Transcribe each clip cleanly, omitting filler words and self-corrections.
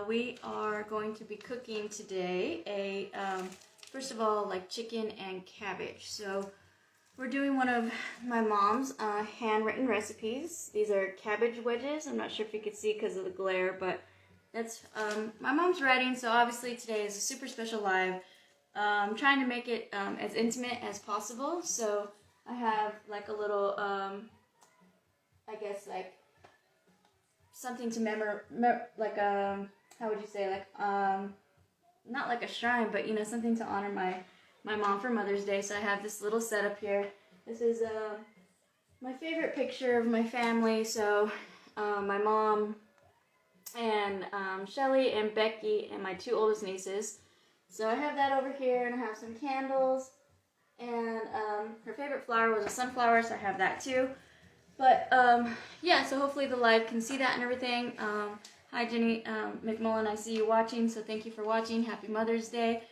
We are going to be cooking today first of all, like chicken and cabbage. So we're doing one of my mom's handwritten recipes. These are cabbage wedges. I'm not sure if you can see because of the glare, but that's my mom's writing. So obviously today is a super special live. I'm trying to make it as intimate as possible. So I have like a little, I guess like something to like how would you say, like not like a shrine, but you know, something to honor my mom for Mother's Day. So I have this little setup here. This is my favorite picture of my family. So my mom and Shelly and Becky and my two oldest nieces. So I have that over here, and I have some candles, and her favorite flower was a sunflower, so I have that too. But yeah, so hopefully the live can see that and everything. Hi Jenny McMullen, I see you watching, so thank you for watching. Happy Mother's Day.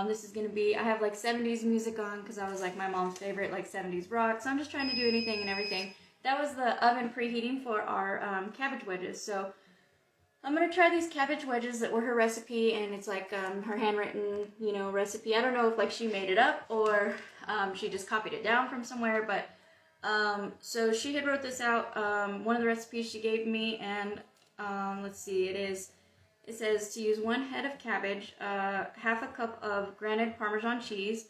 This is going to be, I have like 70s music on because I was like my mom's favorite, like 70s rock. So I'm just trying to do anything and everything. That was the oven preheating for our cabbage wedges. So I'm going to try these cabbage wedges that were her recipe, and it's like her handwritten, you know, recipe. I don't know if like she made it up or she just copied it down from somewhere, but so she had wrote this out, one of the recipes she gave me, and let's see, it says to use 1 head of cabbage, half a cup of grated Parmesan cheese,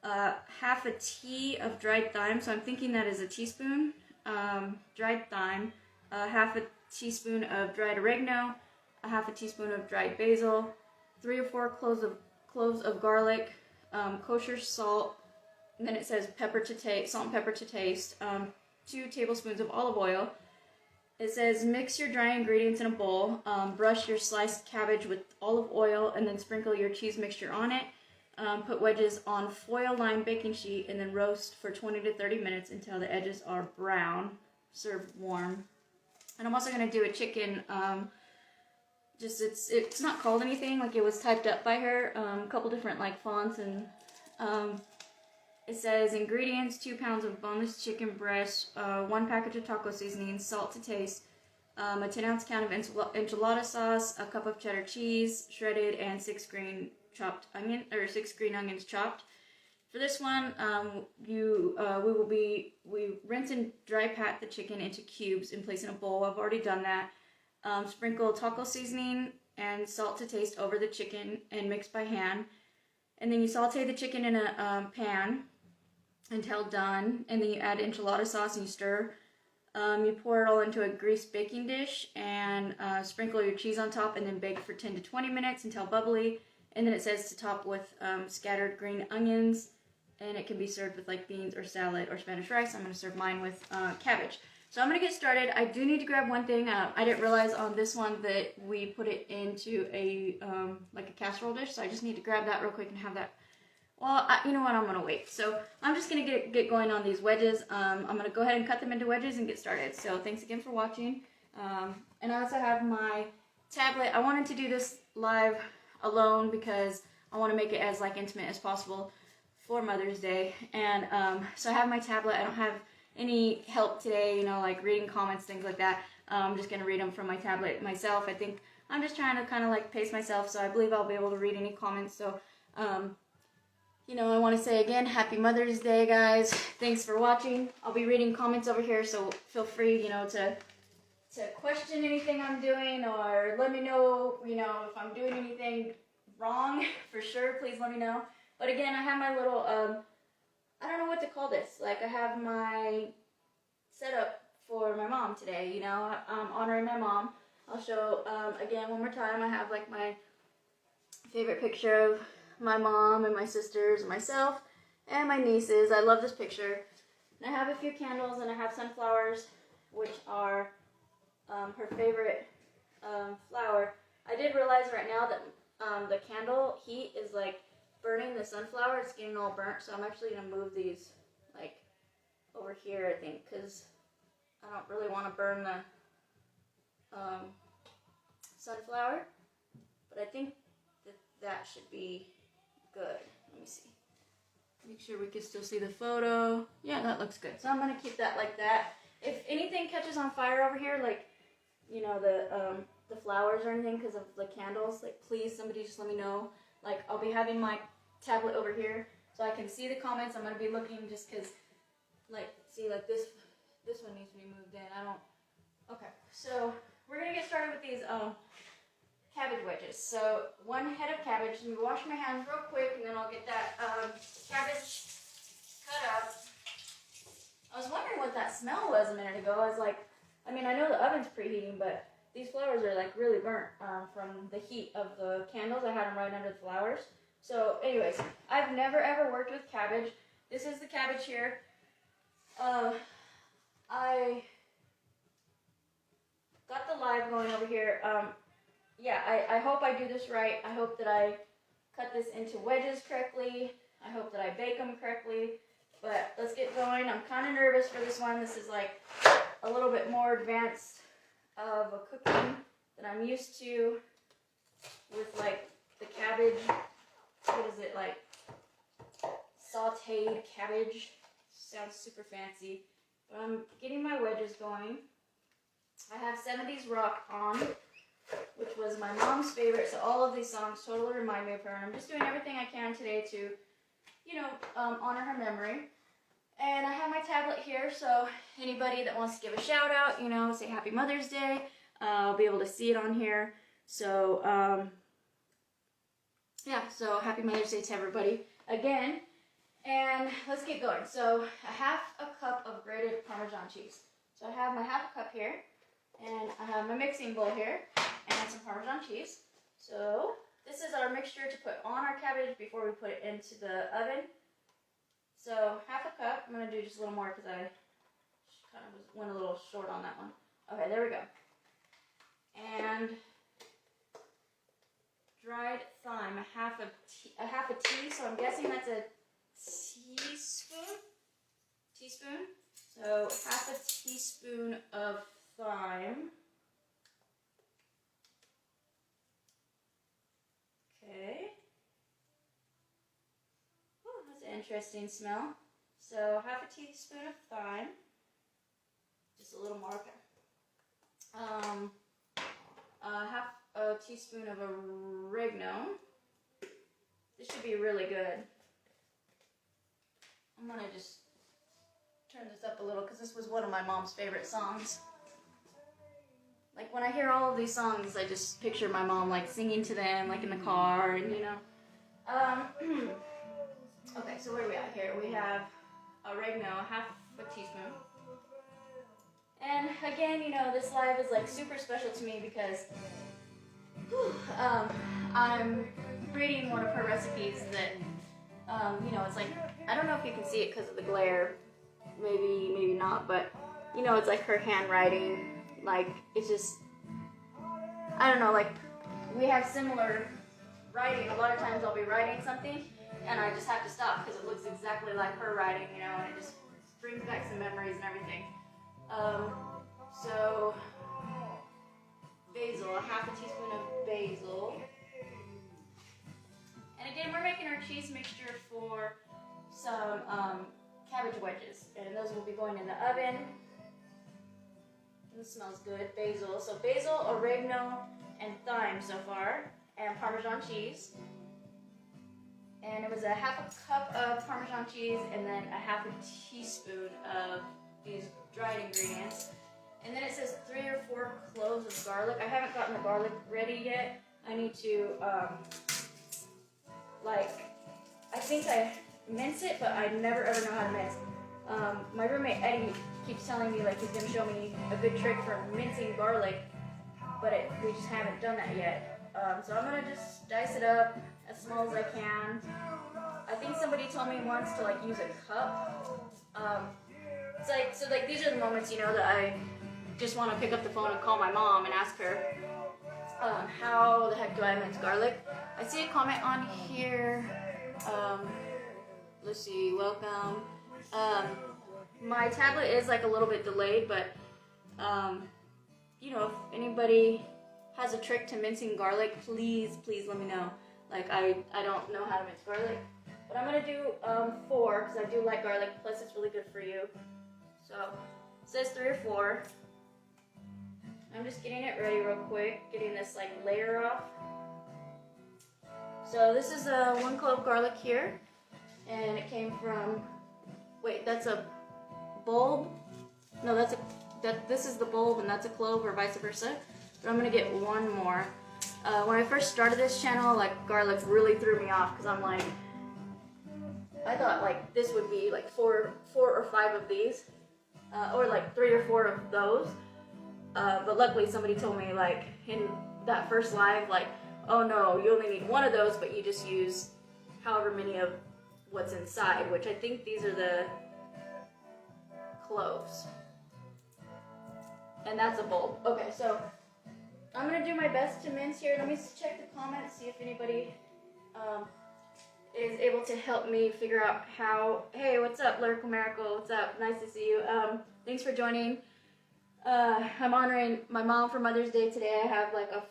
half a tea of dried thyme, so I'm thinking that is a teaspoon, dried thyme, half a teaspoon of dried oregano, a half a teaspoon of dried basil, 3 or 4 cloves of garlic, kosher salt, and then it says salt and pepper to taste, 2 tablespoons of olive oil. It says mix your dry ingredients in a bowl, brush your sliced cabbage with olive oil, and then sprinkle your cheese mixture on it. Put wedges on foil-lined baking sheet and then roast for 20 to 30 minutes until the edges are brown. Serve warm. And I'm also going to do a chicken, it's not called anything, like it was typed up by her, a couple different like fonts, and it says ingredients: 2 pounds of boneless chicken breast, 1 package of taco seasoning, salt to taste, a 10-ounce can of enchilada sauce, a cup of cheddar cheese shredded, and 6 green onions chopped. For this one, we rinse and dry pat the chicken into cubes and place in a bowl. I've already done that. Sprinkle taco seasoning and salt to taste over the chicken and mix by hand. And then you saute the chicken in a pan until done, and then you add enchilada sauce and you stir. You pour it all into a greased baking dish and sprinkle your cheese on top, and then bake for 10 to 20 minutes until bubbly. And then it says to top with scattered green onions, and it can be served with like beans or salad or Spanish rice. I'm going to serve mine with cabbage. So I'm going to get started. I do need to grab one thing. I didn't realize on this one that we put it into a like a casserole dish, so I just need to grab that real quick and have that. Well, you know what, I'm going to wait. So I'm just going to get going on these wedges. I'm going to go ahead and cut them into wedges and get started. So thanks again for watching. And I also have my tablet. I wanted to do this live alone because I want to make it as like intimate as possible for Mother's Day. And so I have my tablet. I don't have any help today, you know, like reading comments, things like that. I'm just going to read them from my tablet myself. I think I'm just trying to kind of like pace myself, so I believe I'll be able to read any comments. So you know, I want to say again, Happy Mother's Day, guys. Thanks for watching. I'll be reading comments over here, so feel free, you know, to question anything I'm doing, or let me know, you know, if I'm doing anything wrong. For sure, please let me know. But again, I have my little, I don't know what to call this. Like, I have my setup for my mom today, you know, honoring my mom. I'll show, again, one more time, I have like my favorite picture of my mom and my sisters and myself and my nieces. I love this picture. And I have a few candles, and I have sunflowers, which are her favorite flower. I did realize right now that the candle heat is like burning the sunflower. It's getting all burnt, so I'm actually going to move these like over here, I think, because I don't really want to burn the sunflower, but I think that should be good. Let me see. Make sure we can still see the photo. Yeah, that looks good. So I'm going to keep that like that. If anything catches on fire over here, like, you know, the flowers or anything because of the candles. Like, please, somebody just let me know. Like, I'll be having my tablet over here so I can see the comments. I'm going to be looking just because, like, see, like this one needs to be moved in. I don't, okay. So we're going to get started with these cabbage wedges. So 1 head of cabbage. Let me wash my hands real quick and then I'll get that cabbage cut up. I was wondering what that smell was a minute ago. I was like, I mean, I know the oven's preheating, but these flowers are like really burnt from the heat of the candles. I had them right under the flowers. So anyways, I've never ever worked with cabbage. This is the cabbage here. I got the live going over here. Yeah, I hope I do this right. I hope that I cut this into wedges correctly. I hope that I bake them correctly. But let's get going. I'm kind of nervous for this one. This is like a little bit more advanced of a cooking than I'm used to with like the cabbage. What is it, like sauteed cabbage? Sounds super fancy. But I'm getting my wedges going. I have 70s Rock on, which was my mom's favorite. So all of these songs totally remind me of her. And I'm just doing everything I can today to, you know, honor her memory. And I have my tablet here, so anybody that wants to give a shout out, you know, say Happy Mother's Day, I'll be able to see it on here. So, yeah, so Happy Mother's Day to everybody again. And let's get going. So, a half a cup of grated Parmesan cheese. So I have my half a cup here, and I have my mixing bowl here, and some Parmesan cheese. So, this is our mixture to put on our cabbage before we put it into the oven. So, half a cup. I'm going to do just a little more because I kind of went a little short on that one. Okay, there we go. And dried thyme, a half a tea. So I'm guessing that's a teaspoon. So half a teaspoon of thyme. Okay. Oh, that's an interesting smell. So half a teaspoon of thyme. Just a little more. Okay. Half a teaspoon of oregano. This should be really good. I'm gonna just turn this up a little because this was one of my mom's favorite songs. Like when I hear all of these songs, I just picture my mom like singing to them, like in the car, and you know. Okay, so where are we at here? We have oregano, half a teaspoon. And again, you know, this live is like super special to me because I'm reading one of her recipes that, you know, it's like, I don't know if you can see it because of the glare, maybe not, but, you know, it's like her handwriting, like, it's just, I don't know, like, we have similar writing. A lot of times I'll be writing something, and I just have to stop because it looks exactly like her writing, you know, and it just brings back some memories and everything. So, basil, a half a teaspoon of basil. And again, we're making our cheese mixture for some cabbage wedges. And those will be going in the oven. This smells good, basil. So basil, oregano, and thyme so far. And Parmesan cheese. And it was a half a cup of Parmesan cheese and then a half a teaspoon of these dried ingredients. And then it says 3 or 4 cloves of garlic. I haven't gotten the garlic ready yet. I need to, I think I mince it, but I never ever know how to mince. My roommate Eddie keeps telling me like he's going to show me a good trick for mincing garlic, but we just haven't done that yet. So I'm going to just dice it up as small as I can. I think somebody told me once to like use a cup. It's like, so like these are the moments, you know, that I just want to pick up the phone and call my mom and ask her, how the heck do I mince garlic? I see a comment on here. Let's see, welcome. My tablet is like a little bit delayed, but, you know, if anybody has a trick to mincing garlic, please let me know. Like, I don't know how to mince garlic. But I'm going to do 4, because I do like garlic, plus it's really good for you. So, it says 3 or 4. I'm just getting it ready real quick, getting this like layer off. So this is a 1 clove garlic here, and it came from, wait, that's a bulb? No, this is the bulb and that's a clove, or vice versa. But I'm gonna get one more. When I first started this channel, like garlic really threw me off because I'm like, I thought like this would be like four or five of these, or like 3 or 4 of those. But luckily somebody told me like in that first live, like, oh no, you only need 1 of those, but you just use however many of what's inside, which I think these are the cloves. And that's a bulb. Okay, so I'm gonna do my best to mince here. Let me check the comments, see if anybody is able to help me figure out how. Hey, what's up, Lyrical Miracle? What's up? Nice to see you. Thanks for joining. I'm honoring my mom for Mother's Day today. I have like a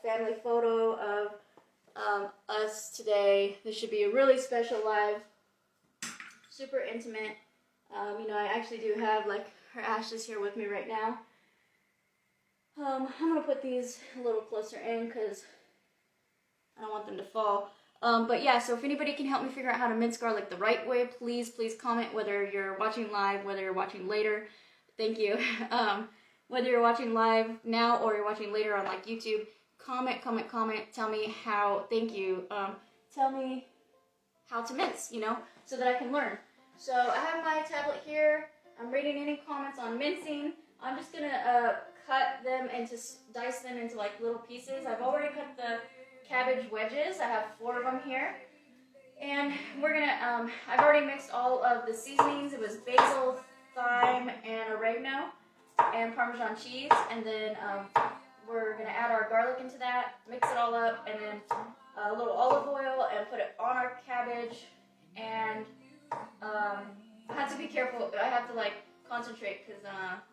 family photo of us today. This should be a really special live, super intimate. You know, I actually do have like her ashes here with me right now. I'm gonna put these a little closer in because I don't want them to fall. But yeah, so if anybody can help me figure out how to mince garlic the right way, please comment, whether you're watching live, whether you're watching later. Thank you. Whether you're watching live now or you're watching later on like YouTube, comment. Tell me how, thank you. Tell me how to mince, you know, so that I can learn. So I have my tablet here. I'm reading any comments on mincing. I'm just gonna cut them dice them into like little pieces. I've already cut the cabbage wedges. I have 4 of them here. And we're gonna, I've already mixed all of the seasonings. It was basil, thyme, and oregano, and Parmesan cheese. And then we're gonna add our garlic into that, mix it all up, and then a little olive oil, and put it on our cabbage. And I have to be careful. I have to like concentrate because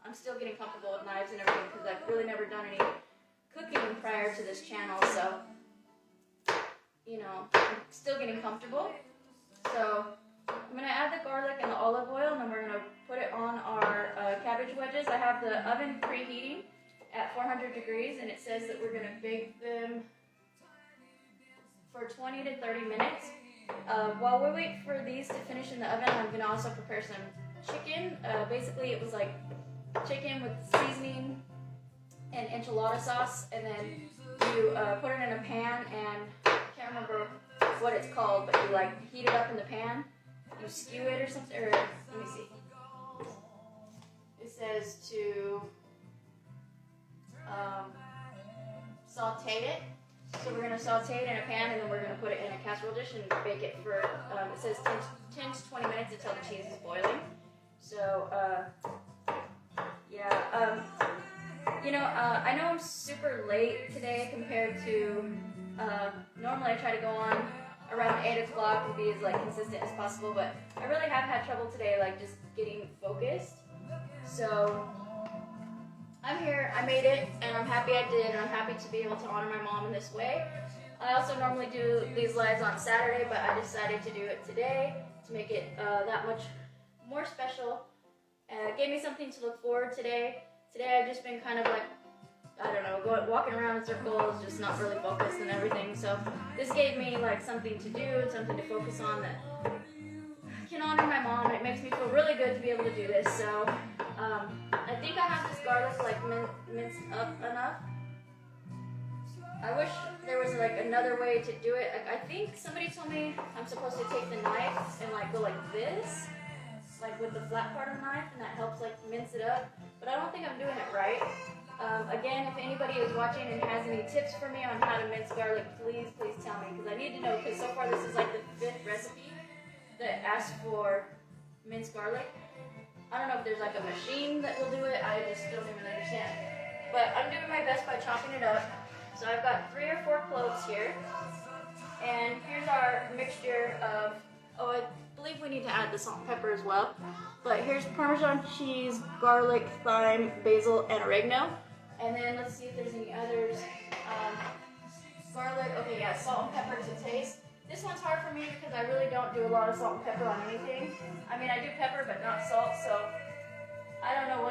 I'm still getting comfortable with knives and everything because I've really never done any cooking prior to this channel. So, you know, I'm still getting comfortable. So I'm going to add the garlic and the olive oil, and then we're going to put it on our cabbage wedges. I have the oven preheating at 400 degrees, and it says that we're going to bake them for 20 to 30 minutes. While we wait for these to finish in the oven, I'm going to also prepare some chicken. Basically, it was like chicken with seasoning and enchilada sauce, and then you put it in a pan, and I can't remember what it's called, but you like heat it up in the pan. You skew it or something, or let me see. It says to saute it. So we're going to saute it in a pan, and then we're going to put it in a casserole dish and bake it for, it says 10 to 20 minutes until the cheese is boiling. So, yeah, you know, I know I'm super late today compared to, normally I try to go on around 8 o'clock and be as like consistent as possible, but I really have had trouble today, like just getting focused. So I'm here, I made it, and I'm happy I did, and I'm happy to be able to honor my mom in this way. I also normally do these lives on Saturday, but I decided to do it today to make it that much more special. It gave me something to look forward today. Today I've just been kind of like, I don't know, walking around in circles, just not really focused and everything. So this gave me like something to do and something to focus on that can honor my mom, and it makes me feel really good to be able to do this. So I think I have this garlic like minced up enough. I wish there was like another way to do it. I think somebody told me I'm supposed to take the knife and like go like this, like with the flat part of the knife, and that helps like mince it up. But I don't think I'm doing it right. Again, if anybody is watching and has any tips for me on how to mince garlic, please tell me, because I need to know, because so far this is like the 5th recipe that asks for minced garlic. I don't know if there's like a machine that will do it. I just don't even understand. But I'm doing my best by chopping it up. So I've got 3 or 4 cloves here. And here's our mixture of, oh, I believe we need to add the salt and pepper as well. But here's Parmesan cheese, garlic, thyme, basil, and oregano. And then let's see if there's any others. Garlic, okay, yeah, salt and pepper to taste. This one's hard for me because I really don't do a lot of salt and pepper on anything. I mean, I do pepper, but not salt, so I don't know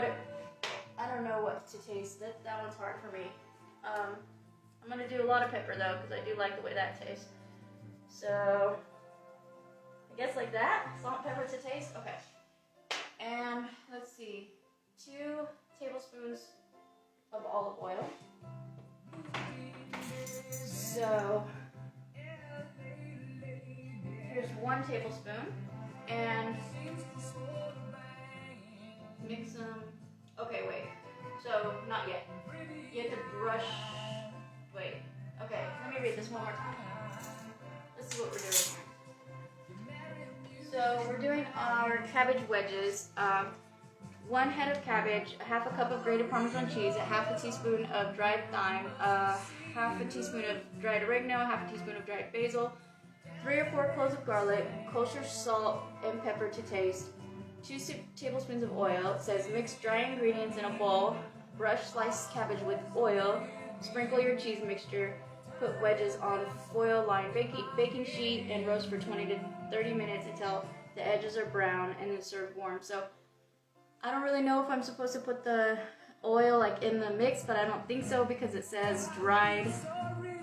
I don't know what to taste. That one's hard for me. I'm gonna do a lot of pepper though, because I do like the way that tastes. So I guess like that, salt and pepper to taste. Okay. And let's see, 2 tablespoons of olive oil. So here's 1 tablespoon, and mix them. Okay, wait. So not yet. You have to brush. Wait. Okay, let me read this one more time. This is what we're doing here. So we're doing our cabbage wedges. 1 head of cabbage, a half a cup of grated Parmesan cheese, a half a teaspoon of dried thyme, half a teaspoon of dried oregano, half a teaspoon of dried basil, 3 or 4 cloves of garlic, kosher salt and pepper to taste, 2 tablespoons of oil. It says mix dry ingredients in a bowl, brush sliced cabbage with oil, sprinkle your cheese mixture, put wedges on foil-lined baking sheet, and roast for 20 to 30 minutes until the edges are brown, and then serve warm. So I don't really know if I'm supposed to put the oil like in the mix, but I don't think so because it says dried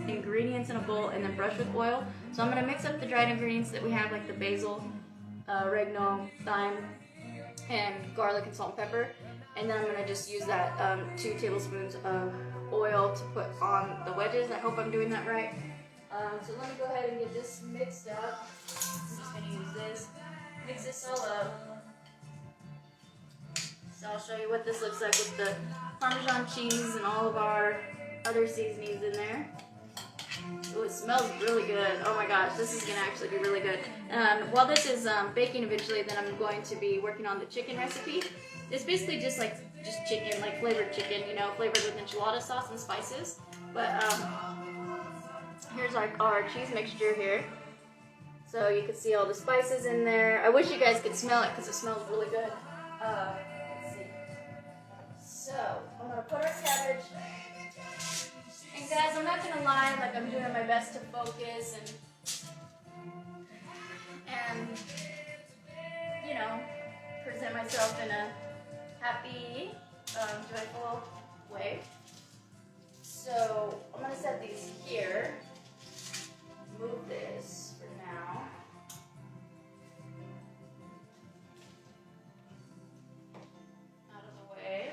ingredients in a bowl and then brush with oil. So I'm gonna mix up the dried ingredients that we have, like the basil, oregano, thyme, and garlic and salt and pepper. And then I'm gonna just use that 2 tablespoons of oil to put on the wedges. I hope I'm doing that right. So let me go ahead and get this mixed up. I'm just gonna use this. Mix this all up. So I'll show you what this looks like with the Parmesan cheese and all of our other seasonings in there. Ooh, it smells really good. Oh my gosh, this is gonna actually be really good. While this is baking eventually, then I'm going to be working on the chicken recipe. It's basically just chicken, like flavored chicken, you know, flavored with enchilada sauce and spices. But here's our cheese mixture here. So you can see all the spices in there. I wish you guys could smell it because it smells really good. Let's see. So I'm gonna put our cabbage. And guys, I'm not gonna lie, like I'm doing my best to focus and you know, present myself in a happy, joyful way. So I'm gonna set these here. Move this for now. Out of the way.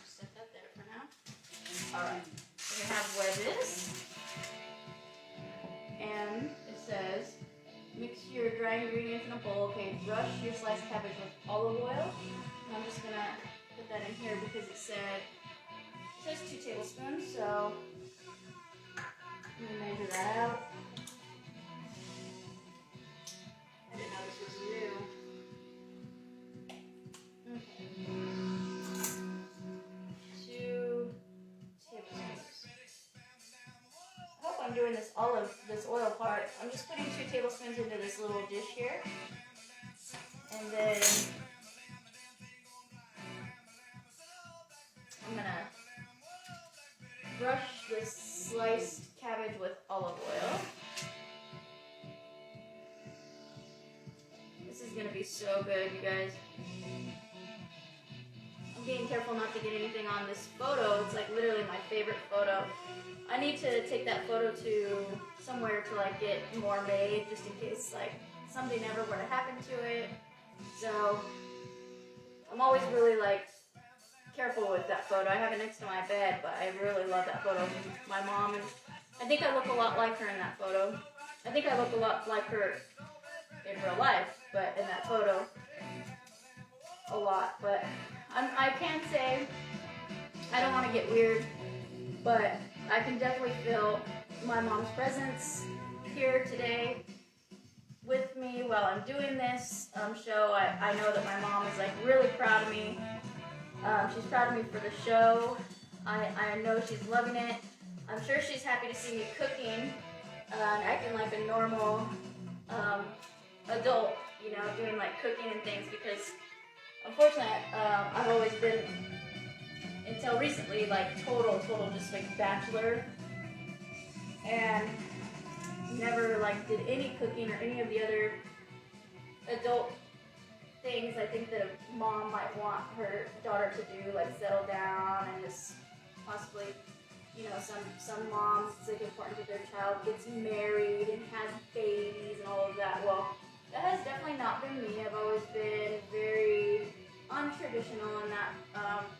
Set that there for now. Alright, we have wedges. And it says, mix your dry ingredients in a bowl. Okay, brush your sliced cabbage with olive oil. And I'm just gonna put that in here because it says 2 tablespoons, so I'm gonna measure that out. I didn't know this was new. Okay. 2 tablespoons. I hope I'm doing this oil part. I'm just putting 2 tablespoons into this little dish here. And then I'm gonna brush this sliced cabbage with olive oil. This is gonna be so good, you guys. I'm being careful not to get anything on this photo. It's like literally my favorite photo. I need to take that photo to somewhere to like get more made, just in case like something ever were to happen to it. So I'm always really like careful with that photo. I have it next to my bed, but I really love that photo of my mom, and I think I look a lot like her in that photo. I think I look a lot like her in real life, but in that photo, a lot. But I can say, I don't want to get weird, but I can definitely feel my mom's presence here today with me while I'm doing this show. I know that my mom is like really proud of me. She's proud of me for the show. I know she's loving it. I'm sure she's happy to see me cooking and acting like a normal adult, you know, doing like cooking and things, because unfortunately I've always been, until recently, like total just like bachelor. And never like did any cooking or any of the other adult things I think that a mom might want her daughter to do, like settle down and just possibly, you know, some moms, it's like important that their child gets married and has babies and all of that. Well, that has definitely not been me. I've always been very untraditional in that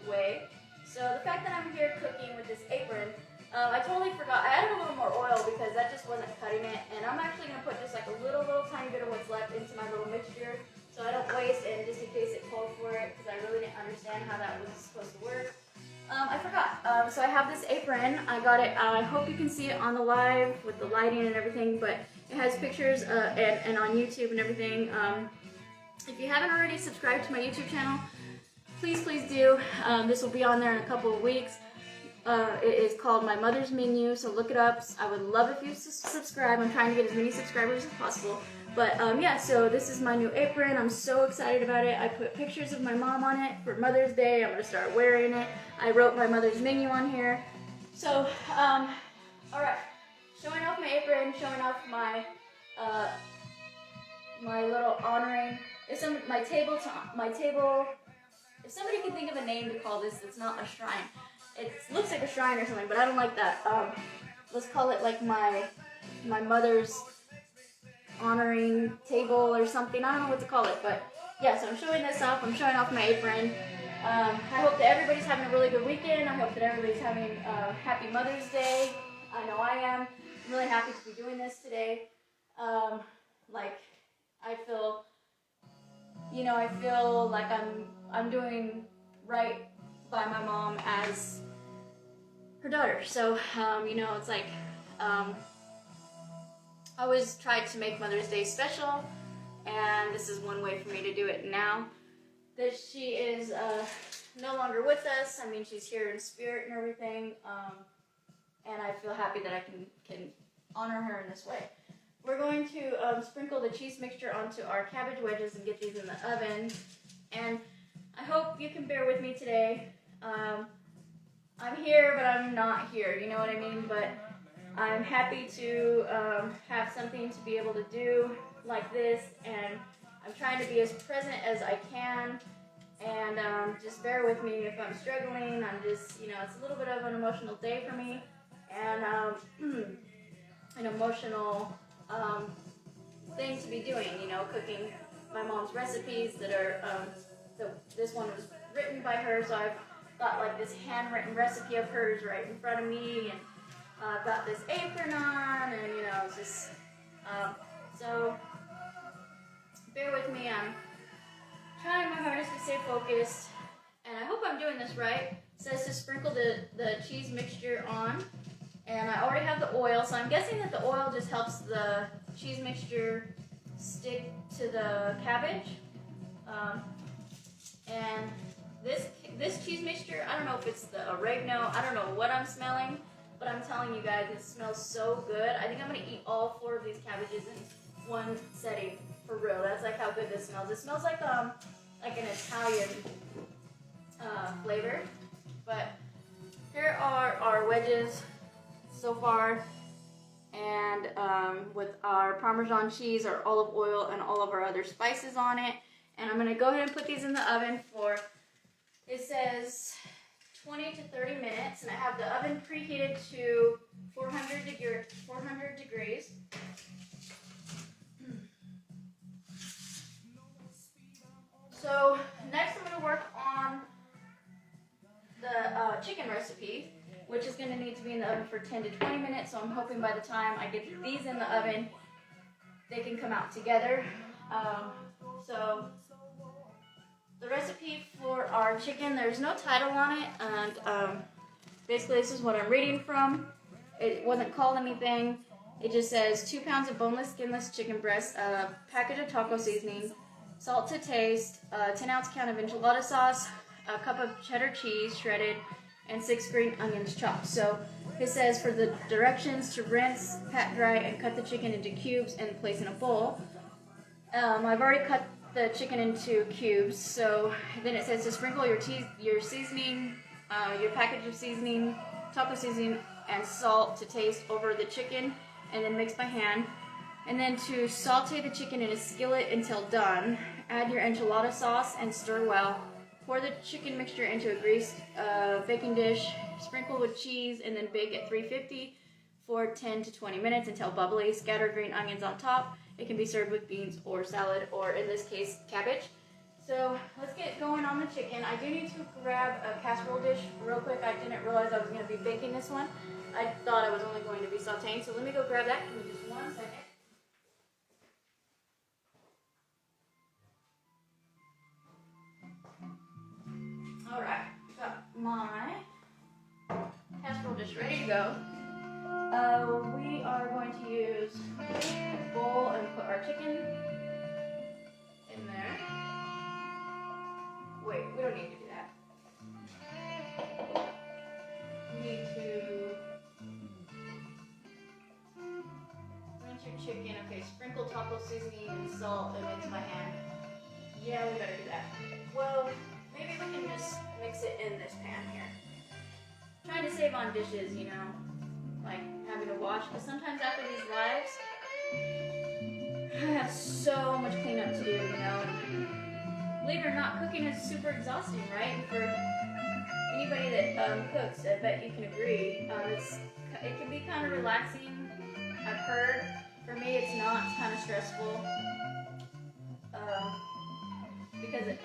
way. So the fact that I'm here cooking with this apron, I totally forgot. I added a little more oil because that just wasn't cutting it. And I'm actually going to put just like a little tiny bit of what's left into my little mixture so I don't waste, and just in case it called for it, because I really didn't understand how that was supposed to work. I forgot. So I have this apron. I got it. I hope you can see it on the live with the lighting and everything, but it has pictures and on YouTube and everything. If you haven't already subscribed to my YouTube channel, please do. This will be on there in a couple of weeks. It is called My Mother's Menu, so look it up. I would love if you subscribe. I'm trying to get as many subscribers as possible. But yeah, so this is my new apron. I'm so excited about it. I put pictures of my mom on it for Mother's Day. I'm going to start wearing it. I wrote My Mother's Menu on here. So, alright. Showing off my apron, showing off my my little honoring. If somebody can think of a name to call this that's not a shrine. It looks like a shrine or something, but I don't like that. Let's call it like my mother's honoring table or something. I don't know what to call it, but yeah, so I'm showing this off. I'm showing off my apron. I hope that everybody's having a really good weekend. I hope that everybody's having a happy Mother's Day. I know I am. I'm really happy to be doing this today. Like, I feel like I'm doing right by my mom as her daughter. So, you know, it's like, I always tried to make Mother's Day special, and this is one way for me to do it now that she is no longer with us. I mean, she's here in spirit and everything, and I feel happy that I can honor her in this way. We're going to sprinkle the cheese mixture onto our cabbage wedges and get these in the oven, and I hope you can bear with me today. I'm here, but I'm not here, you know what I mean? But I'm happy to have something to be able to do like this, and I'm trying to be as present as I can, and just bear with me if I'm struggling. I'm just, you know, it's a little bit of an emotional day for me, and an emotional thing to be doing, you know, cooking my mom's recipes that are, so this one was written by her, so I've got like this handwritten recipe of hers right in front of me, and I've got this apron on, and you know, it's just, so bear with me. I'm trying my hardest to stay focused, and I hope I'm doing this right. It says to sprinkle the cheese mixture on, and I already have the oil, so I'm guessing that the oil just helps the cheese mixture stick to the cabbage. And this cheese mixture, I don't know if it's the oregano, I don't know what I'm smelling, but I'm telling you guys, it smells so good. I think I'm going to eat all 4 of these cabbages in one setting, for real. That's like how good this smells. It smells like an Italian flavor. But here are our wedges so far, and with our Parmesan cheese, our olive oil, and all of our other spices on it. And I'm going to go ahead and put these in the oven for, it says 20 to 30 minutes, and I have the oven preheated to 400 degrees. So next I'm going to work on the chicken recipe, which is going to need to be in the oven for 10 to 20 minutes, so I'm hoping by the time I get these in the oven, they can come out together. So the recipe for our chicken, there's no title on it, and basically this is what I'm reading from. It wasn't called anything. It just says 2 pounds of boneless, skinless chicken breast, a package of taco seasoning, salt to taste, a 10-ounce can of enchilada sauce, a cup of cheddar cheese shredded, and 6 green onions chopped. So it says for the directions to rinse, pat dry, and cut the chicken into cubes and place in a bowl. I've already cut the chicken into cubes, so then it says to sprinkle your seasoning, your package of seasoning, taco seasoning, and salt to taste over the chicken, and then mix by hand. And then to saute the chicken in a skillet until done, add your enchilada sauce and stir well. Pour the chicken mixture into a greased baking dish, sprinkle with cheese, and then bake at 350 for 10 to 20 minutes until bubbly. Scatter green onions on top. It can be served with beans or salad, or in this case, cabbage. So let's get going on the chicken. I do need to grab a casserole dish real quick. I didn't realize I was going to be baking this one. I thought I was only going to be sauteing, so let me go grab that. Give me just 1 second. All right, got my casserole dish ready to go. We are going to use a bowl and put our chicken in there. Wait, we don't need to do that. We need to rinse your chicken. Okay, sprinkle taco seasoning and salt and mix by hand. Yeah, we better do that. Well, maybe we can just mix it in this pan here. Trying to save on dishes, you know, like having to wash, because sometimes after these lives, I have so much cleanup to do, you know. And believe it or not, cooking is super exhausting, right? And for anybody that cooks, I bet you can agree. It can be kind of relaxing, I've heard. For me, it's not. It's kind of stressful because it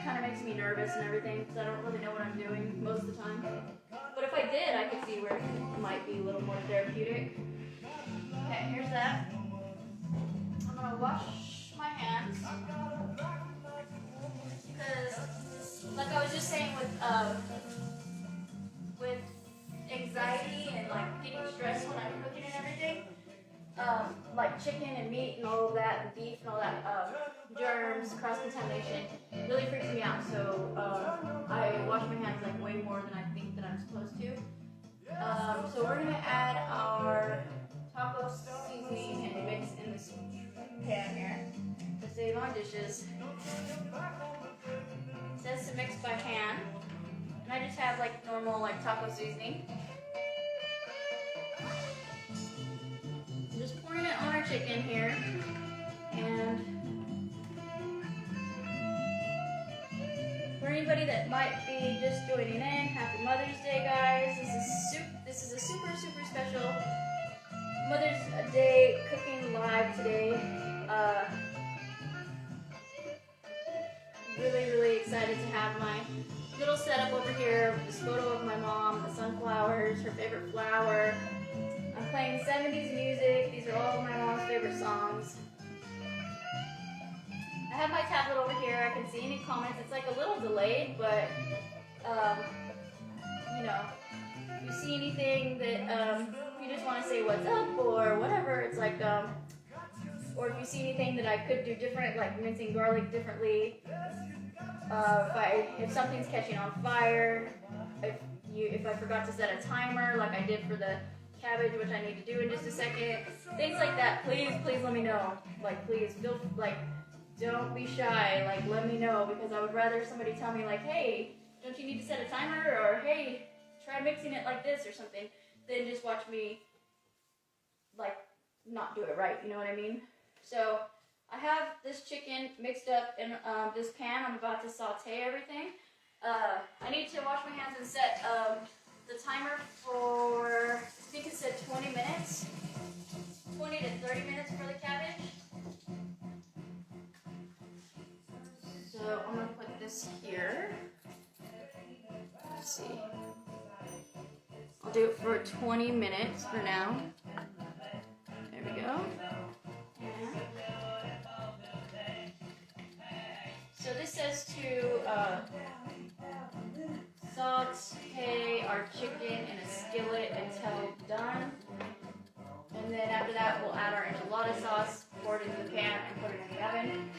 kind of makes me nervous and everything, because I don't really know what I'm doing most of the time. But if I did, I could see where it might be a little more therapeutic. Okay, here's that. I'm gonna wash my hands, because, like I was just saying, with anxiety and like getting stressed when I'm cooking and everything, like chicken and meat and all of that, and beef and all that, germs, cross-contamination, really freaks me out. So I wash my hands like way more than I think that I'm supposed to. So we're gonna add our taco seasoning and mix in this pan here to save on dishes. It says to mix by hand, and I just have like normal like taco seasoning. I'm just pouring it on our chicken here, and for anybody that might be just joining in, happy Mother's Day, guys. This is a super, super special Mother's Day cooking live today. Really, really excited to have my little setup over here with this photo of my mom, the sunflowers, her favorite flower. I'm playing 70s music. These are all of my mom's favorite songs. I have my tablet over here. I can see any comments. It's like a little delayed, but you know, if you see anything that you just want to say what's up or whatever, it's like or if you see anything that I could do different, like mincing garlic differently, if something's catching on fire, if I forgot to set a timer like I did for the cabbage, which I need to do in just a second, things like that, please let me know. Like, please feel like, don't be shy, like let me know, because I would rather somebody tell me like, hey, don't you need to set a timer, or hey, try mixing it like this or something, than just watch me like not do it right, you know what I mean? So I have this chicken mixed up in this pan. I'm about to saute everything. I need to wash my hands and set the timer for, I think it said 20 minutes, 20 to 30 minutes for the cabbage. So I'm going to put this here. Let's see. I'll do it for 20 minutes for now. There we go. And so this says to saute our chicken in a skillet until done. And then after that, we'll add our enchilada sauce, pour it into the pan, and put it in the oven.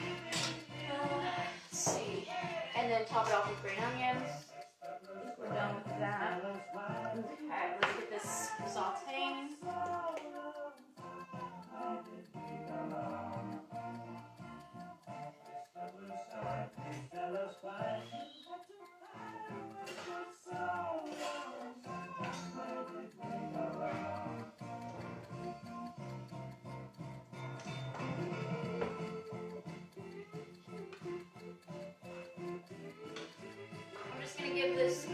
Let's see. And then top it off with green onions. I think we're done with that. Okay, let's get this sauteing. give this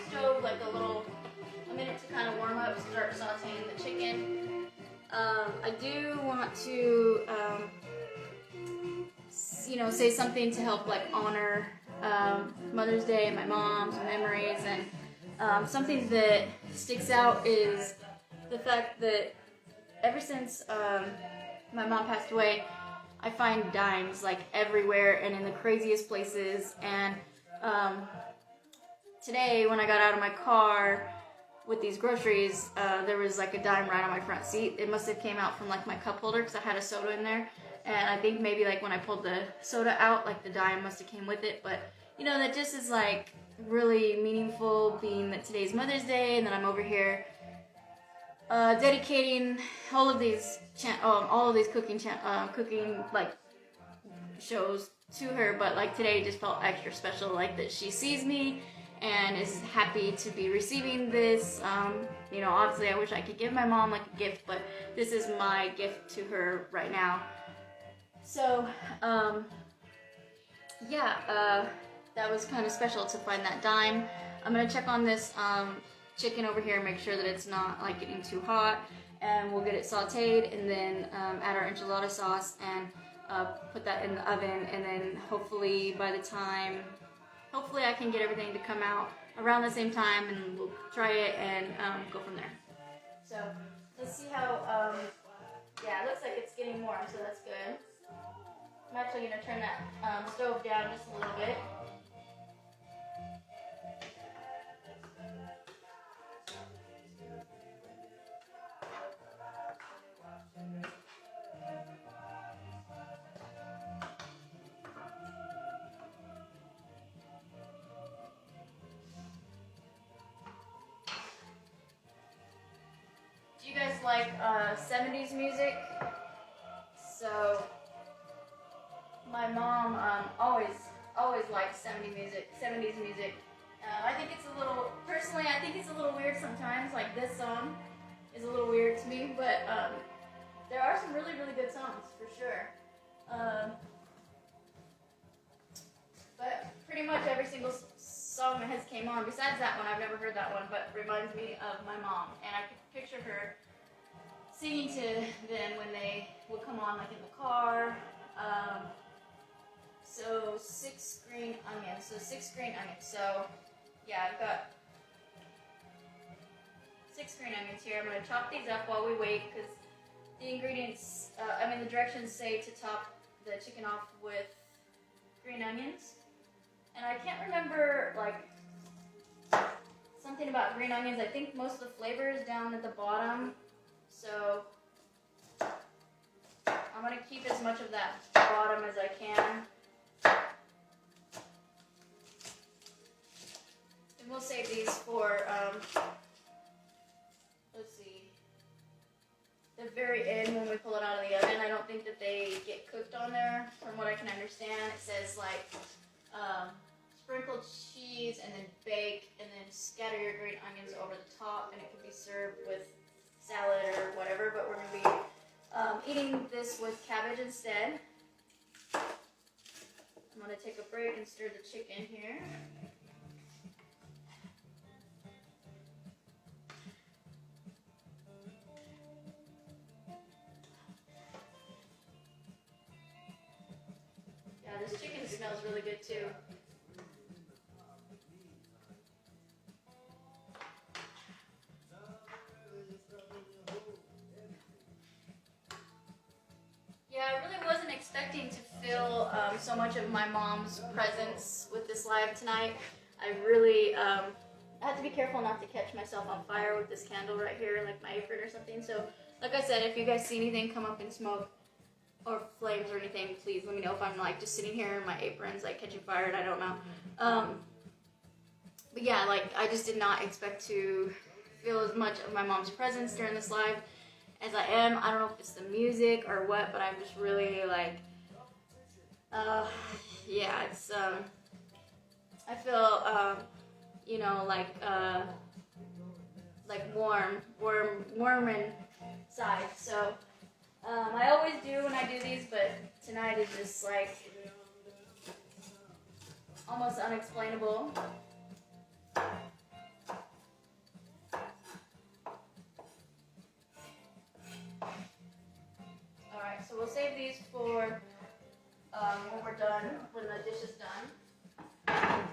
stove like a minute to kind of warm up, start sauteing the chicken. I do want to, say something to help like honor Mother's Day and my mom's memories, and something that sticks out is the fact that ever since my mom passed away, I find dimes like everywhere and in the craziest places. And today when I got out of my car with these groceries, there was like a dime right on my front seat. It must have came out from like my cup holder because I had a soda in there. And I think maybe like when I pulled the soda out, like the dime must have came with it. But that just is like really meaningful, being that today's Mother's Day and then I'm over here dedicating all of these cooking like shows to her. But like today just felt extra special, like that she sees me and is happy to be receiving this. Obviously I wish I could give my mom like a gift, but this is my gift to her right now. So that was kind of special to find that dime. I'm gonna check on this chicken over here and make sure that it's not like getting too hot, and we'll get it sauteed and then add our enchilada sauce and put that in the oven, and then hopefully I can get everything to come out around the same time, and we'll try it and go from there. So let's see how, it looks like it's getting warm, so that's good. I'm actually going to turn that stove down just a little bit. Do you guys like 70s music? So my mom always liked 70s music. I think it's personally I think it's a little weird sometimes. Like this song is a little weird to me, but there are some really, really good songs for sure. But pretty much every single song that has came on, besides that one, I've never heard that one, but reminds me of my mom, and I could picture her singing to them when they would come on, like in the car. So 6 green onions. So yeah, I've got 6 green onions here. I'm going to chop these up while we wait, because the ingredients, the directions say to top the chicken off with green onions. And I can't remember, like, something about green onions. I think most of the flavor is down at the bottom. So I'm going to keep as much of that bottom as I can. And we'll save these for, let's see, the very end when we pull it out of the oven. I don't think that they get cooked on there, from what I can understand. It says, like, sprinkle cheese and then bake and then scatter your green onions over the top, and it can be served with salad or whatever, but we're going to be eating this with cabbage instead. I'm going to take a break and stir the chicken here. Yeah, this chicken smells really good too. Yeah, I really wasn't expecting to feel so much of my mom's presence with this live tonight. I really had to be careful not to catch myself on fire with this candle right here, like my apron or something. So, like I said, if you guys see anything come up in smoke or flames or anything, please let me know. If I'm like just sitting here and my apron's like catching fire and I don't know. But yeah, like I just did not expect to feel as much of my mom's presence during this live as I am. I don't know if it's the music or what, but I'm just really like, yeah, it's, I feel, you know, like warm inside. So, I always do when I do these, but tonight is just like almost unexplainable. when we're done, when the dish is done. Alright.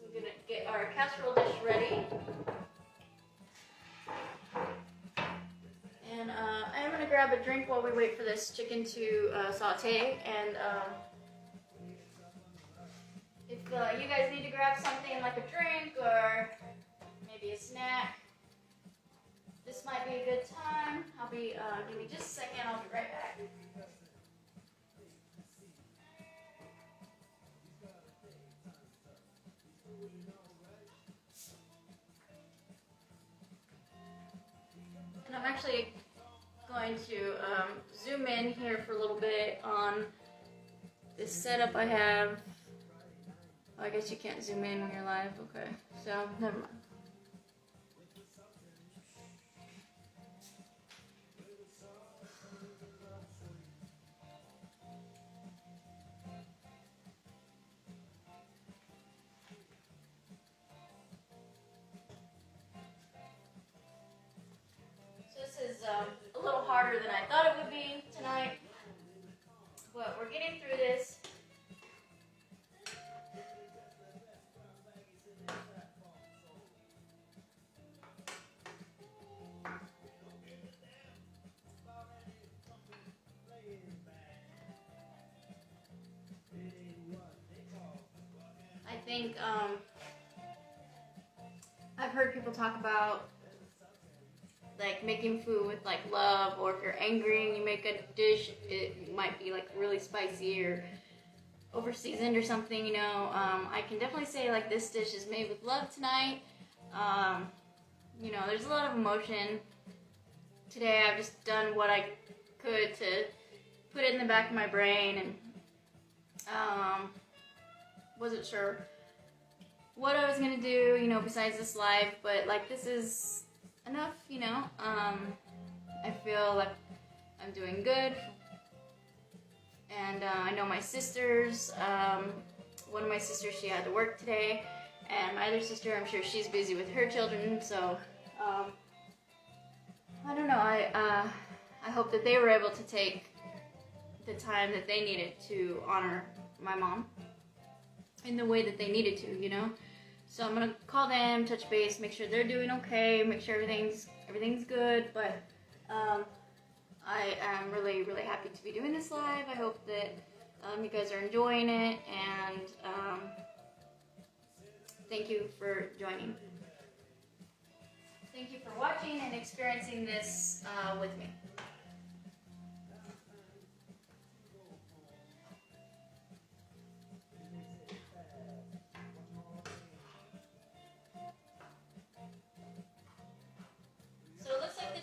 We're gonna get our casserole dish ready. And I am gonna grab a drink while we wait for this chicken to saute. And if you guys need to grab something like a drink or maybe a snack, this might be a good time. I'll be, give me just a second, I'll be right back. And I'm actually going to zoom in here for a little bit on this setup I have. Oh, I guess you can't zoom in when you're live, okay. So, never mind. This is a little harder than I thought it would be tonight, but we're getting through this. I think I've heard people talk about like making food with like love, or if you're angry and you make a dish, it might be like really spicy or over seasoned or something, you know. I can definitely say like this dish is made with love tonight. You know, there's a lot of emotion. Today I've just done what I could to put it in the back of my brain, and wasn't sure what I was gonna do, you know, besides this live, but like this is enough, you know. I feel like I'm doing good, and I know my sisters, one of my sisters, she had to work today, and my other sister, I'm sure she's busy with her children, so I don't know, I hope that they were able to take the time that they needed to honor my mom in the way that they needed to, you know. So I'm gonna call them, touch base, make sure they're doing okay, make sure everything's good. But I am really, really happy to be doing this live. I hope that you guys are enjoying it, and thank you for joining. Thank you for watching and experiencing this with me.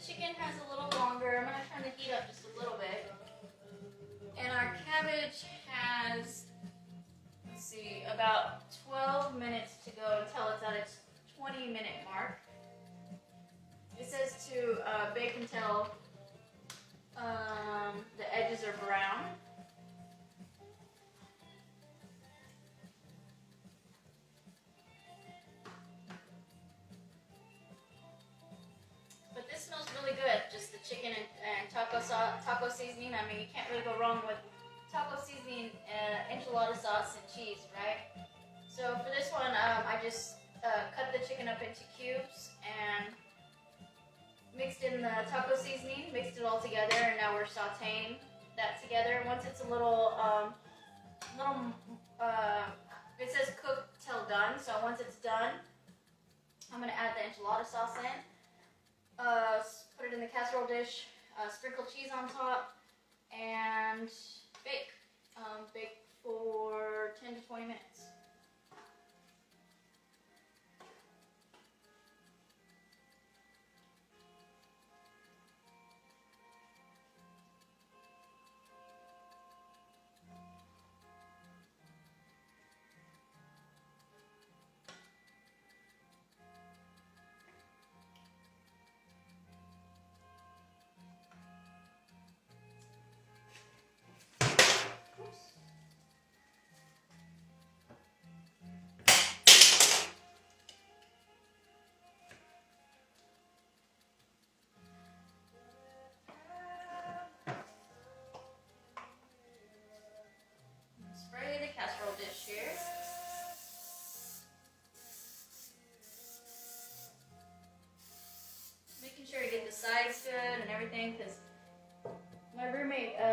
Chicken has a little longer. I'm going to turn the heat up just a little bit. And our cabbage has, let's see, about 12 minutes to go until it's at its 20-minute mark. It says to bake until the edges are brown. Chicken and taco seasoning. I mean, you can't really go wrong with taco seasoning, enchilada sauce, and cheese, right? So for this one, I just cut the chicken up into cubes and mixed in the taco seasoning, mixed it all together, and now we're sauteing that together. Once it's a little, it says cook till done, so once it's done, I'm going to add the enchilada sauce in. Put it in the casserole dish, sprinkle cheese on top, and bake. Bake for 10 to 20 minutes.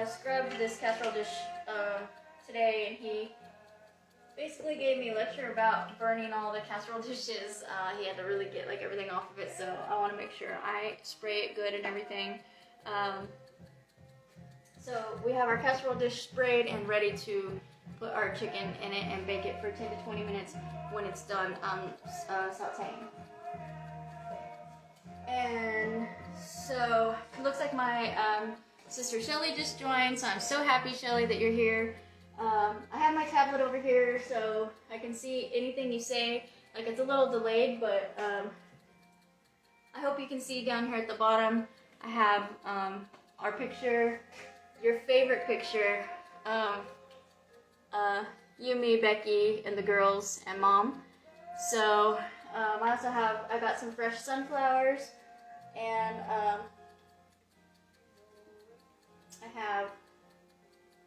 scrubbed this casserole dish today, and he basically gave me a lecture about burning all the casserole dishes. He had to really get like everything off of it, so I want to make sure I spray it good and everything. So we have our casserole dish sprayed and ready to put our chicken in it and bake it for 10 to 20 minutes when it's done sauteing. And so it looks like my sister Shelly just joined, so I'm so happy, Shelly, that you're here. I have my tablet over here so I can see anything you say. Like, it's a little delayed, but I hope you can see down here at the bottom. I have our picture, your favorite picture, you, me, Becky, and the girls, and Mom. So I also have, I got some fresh sunflowers, and I have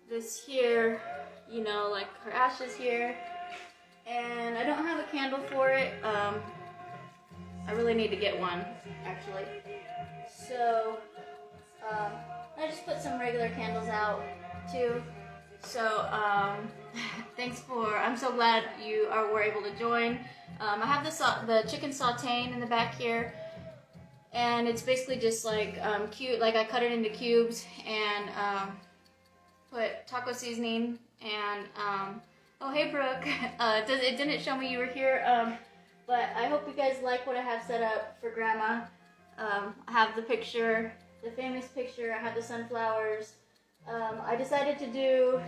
this here, you know, like her ashes here, and I don't have a candle for it. I really need to get one, actually. So I just put some regular candles out too. So thanks for, I'm so glad you were able to join. I have the chicken sauteing in the back here, and it's basically just like cute, like I cut it into cubes and put taco seasoning and oh hey Brooke, it didn't show me you were here, but I hope you guys like what I have set up for Grandma. I have the picture, the famous picture. I have the sunflowers. I decided to do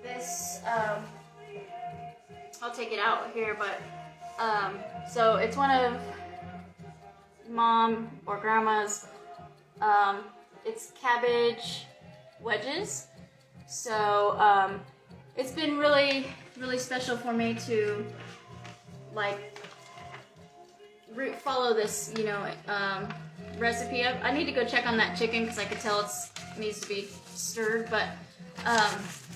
this. I'll take it out here, but so it's one of Mom or Grandma's. It's cabbage wedges. So it's been really, really special for me to like follow this, you know, recipe. I need to go check on that chicken because I could tell it needs to be stirred. But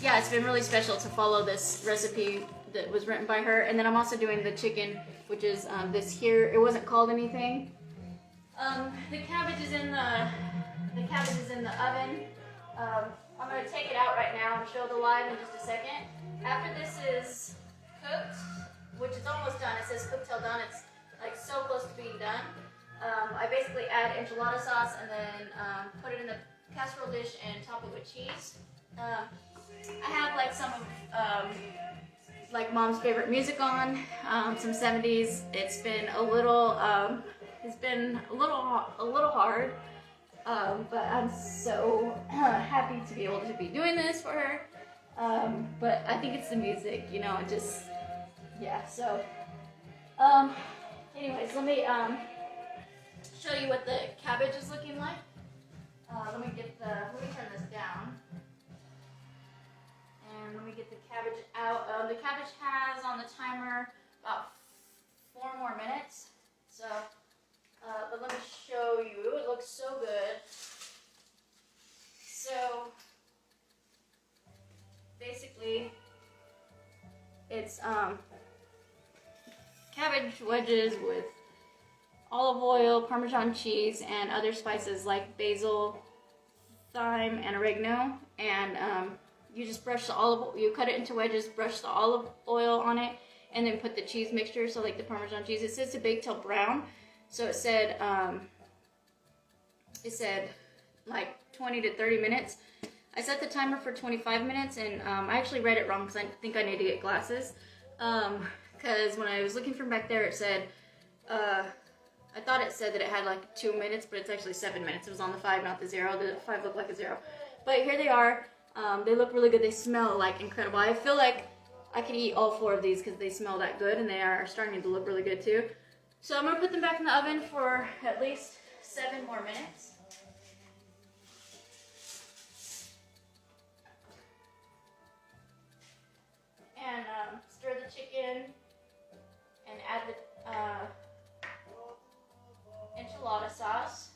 yeah, it's been really special to follow this recipe that was written by her. And then I'm also doing the chicken, which is this here. It wasn't called anything. The cabbage is in the oven. I'm going to take it out right now and show the live in just a second. After this is cooked, which is almost done, it says cooked till done, it's like so close to being done. I basically add enchilada sauce and then put it in the casserole dish and top it with cheese. I have like some of like Mom's favorite music on, some 70s. It's been a little hard. But I'm so happy to be able to be doing this for her. But I think it's the music, you know, just, yeah, so, anyways, let me, show you what the cabbage is looking like. Let me turn this down. And let me get the cabbage out. The cabbage has on the timer about 4 more minutes, so. But let me show you. It looks so good. So basically, it's cabbage wedges with olive oil, Parmesan cheese, and other spices like basil, thyme, and oregano. And you just brush the you cut it into wedges, brush the olive oil on it, and then put the cheese mixture. So like the Parmesan cheese, it says to bake till brown. So it said like 20 to 30 minutes. I set the timer for 25 minutes, and I actually read it wrong because I think I need to get glasses. Because when I was looking from back there, it said, I thought it said that it had like 2 minutes, but it's actually 7 minutes. It was on the 5, not the 0. The 5 looked like a 0. But here they are. They look really good. They smell like incredible. I feel like I could eat all 4 of these because they smell that good, and they are starting to look really good too. So I'm going to put them back in the oven for at least 7 more minutes. And stir the chicken and add the enchilada sauce.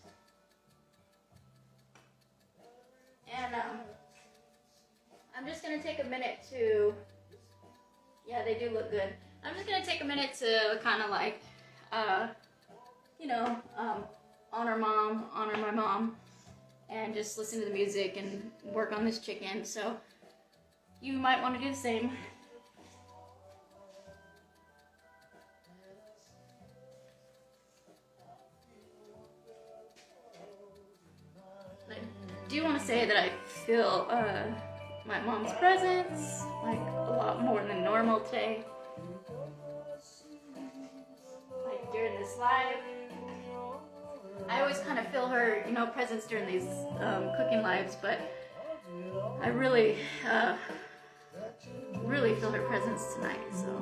And I'm just going to take a minute to, yeah, they do look good. I'm just going to take a minute to kind of like, you know, honor Mom, honor my mom. and just listen to the music and work on this chicken. So you might want to do the same. I do want to say that I feel my mom's presence like a lot more than normal today. Like during this live, I always kind of feel her, you know, presence during these cooking lives, but I really feel her presence tonight. So.